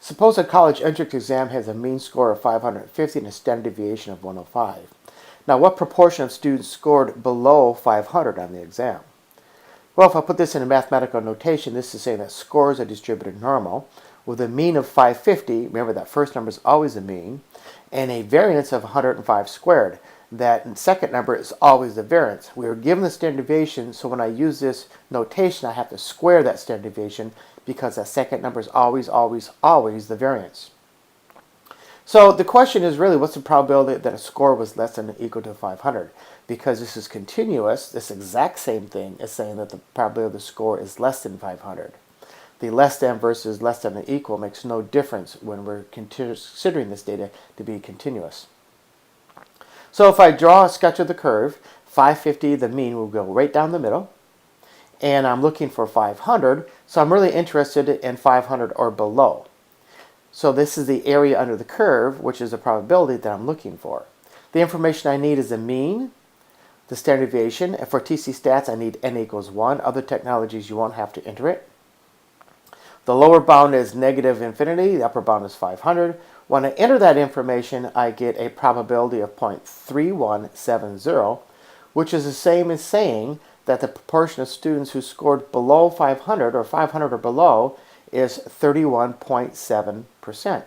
Suppose a college entrance exam has a mean score of 550 and a standard deviation of 105. Now, what proportion of students scored below 500 on the exam? Well, if I put this in a mathematical notation, this is saying that scores are distributed normal with a mean of 550. Remember that first number is always a mean, and a variance of 105 squared. That second number is always the variance. We were given the standard deviation, so when I use this notation, I have to square that standard deviation because that second number is always, always, always the variance. So the question is really, what's the probability that a score was less than or equal to 500? Because this is continuous, this exact same thing is saying that the probability of the score is less than 500. The less than versus less than or equal makes no difference when we're considering this data to be continuous. So if I draw a sketch of the curve, 550, the mean, will go right down the middle. And I'm looking for 500, so I'm really interested in 500 or below. So this is the area under the curve, which is the probability that I'm looking for. The information I need is the mean, the standard deviation, and for TC stats I need n equals 1. Other technologies you won't have to enter it. The lower bound is negative infinity, the upper bound is 500. When I enter that information, I get a probability of 0.3170, which is the same as saying that the proportion of students who scored below 500 or 500 or below is 31.7%.